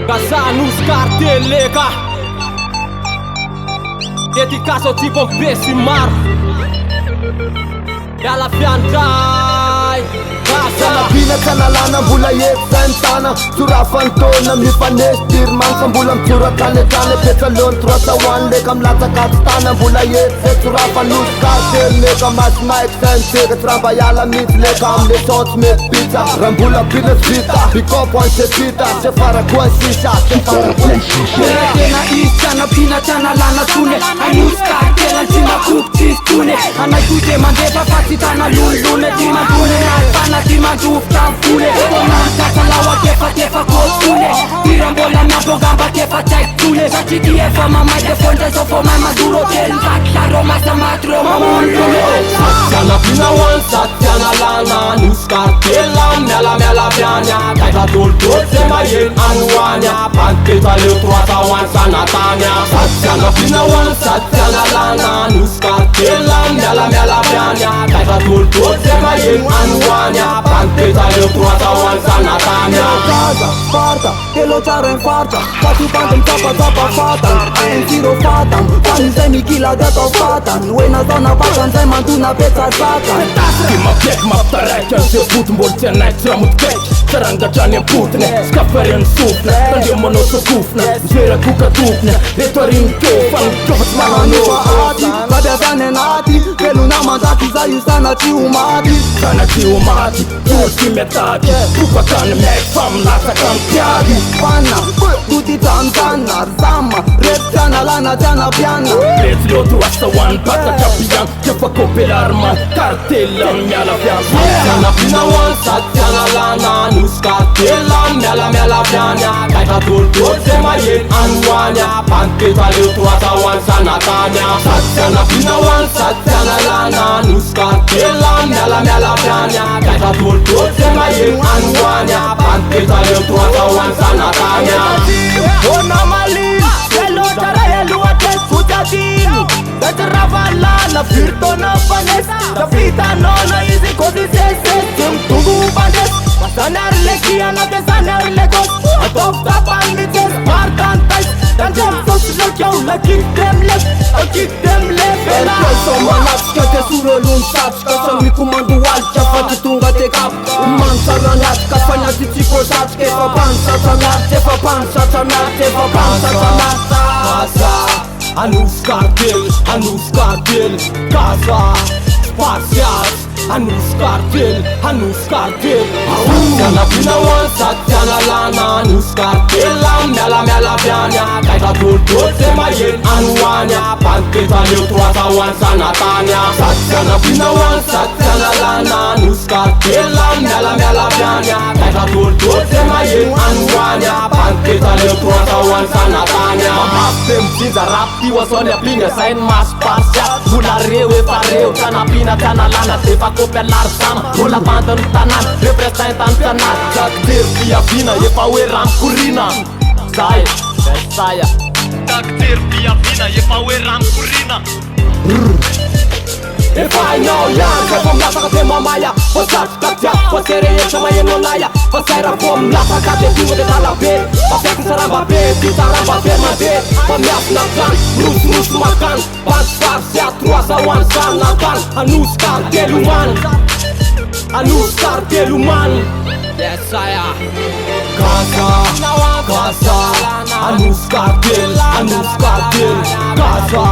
Casa nu scarteleca Dedicato tipo pessimar E alla fiandai Sana bine sana lana bula ye santana Tura fantona mi fanesh dirman Kam bulam tura tane tane Petra lon tura sa wan le kam lata katstana Bula ye se tura fanus kartel le kam as ma extense Ke tramba yala mit le kam le tons me pizza Rambula pile frita Pick up one se pita Se fara kwa shisha Se fara kwa shisha Tena isana pina tana lana tune Anus kartel antina kuk tune Anai kute mandepa fatitana lulune Tima tune na tima dufta fune Onanta kalawa kefa kostune Tirambola na bogamba kefa tune Zachiti efa mama de fonte so for my maduro Tel bakla roma sa matro mamulune Satyana pina wan satyana lana Nus cartela mela piania Kaita toltot se mayen anuania Panteta le troata wan sanatania Satyana pina wan satyana lana Nus cartela mela piania Kaita toltot se mayen anuania Panteta le troata wan sanatania Casa, sparta, che lo c'era in faccia Cazzi tanto zappa fata Ein tiro fata Quando sei mi chila de to fata Nu e na zona vacan Sei mantuna pezza sata Tima pjek ma ptarek Janë që put m'bol që nejt Që mu t'keq Që ranga gjanje putne Ska ferjen sufne Të ndjo më në të kufne Zhvire ku ka tupne Retorin kjo Fan kjofët ma në Nufa ati, vade vane nati Velu na mandati za ju sana ci umati Sana ci umati Kur si me taki Kupa kanë me fam Lata kanë pjadi Panna, tutti zanzana Zama, rap tjana lana tjana piana Prec lotu asta one Pata kapijan Që fa kopilar man Kartellën mjalla fjan Satyana pina wan satyana lana Nus cartela mela piania Kaita toltot se mayen anuania Panteta le troata wan sanatania Satyana pina wan satyana lana Nus cartela mela piania Kaita toltot se mayen anuania Panteta le troata wan sanatania Ona mali Yelo tara yelo atel sutatin Vetrava lana Virto na panes Da fita nona easy così se Tungu bandes Pasanar le kiana de sanar le gos Adopta panites Spartan ties Dan jem sos lokiau La kick them left I kick them left Elke somanat Që te surë lun sat Shka së mi kumandu alt Që fa të tunga te kap Man sa ranat Ka fanja si qiko sat Ke fa pansa sa nat Te fa pansa sa nat Te fa pansa sa nat Casa, anus cartel Casa, spațiat Anus cartel Satyana pina wan satyana lana Nus cartela mela piania Kaita toltot se mayen anuania Panteta le troata wan sanatania Satyana pina wan satyana lana Nus cartela mela piania Kaita toltot se mayen anuania Panteta le troata wan sanatania Maptem ziza rapti wasone plinga sain mas pasya Mula reu e fareu Tana pina tana lana Te fa copelar sama Mula pantă în tanan Reprezentant canal Dacă dir pia vina E pa ueram curina Saia, saia Dacă dir pia vina E pa ueram curina E fai nou yan Că vom lasa ca te mamaia Vă zaci ca tea Vă sereie și mai e nolaia Vă seira vom lasa ca te tingă de la pe Vă fea cu saramba pe Pita ramba pe mă de Vă meas na plan Rus macan Pan farsia Truasa wan sanatan Anus cartel uman Anus cartel uman Yes, aia Casa Anus cartel Casa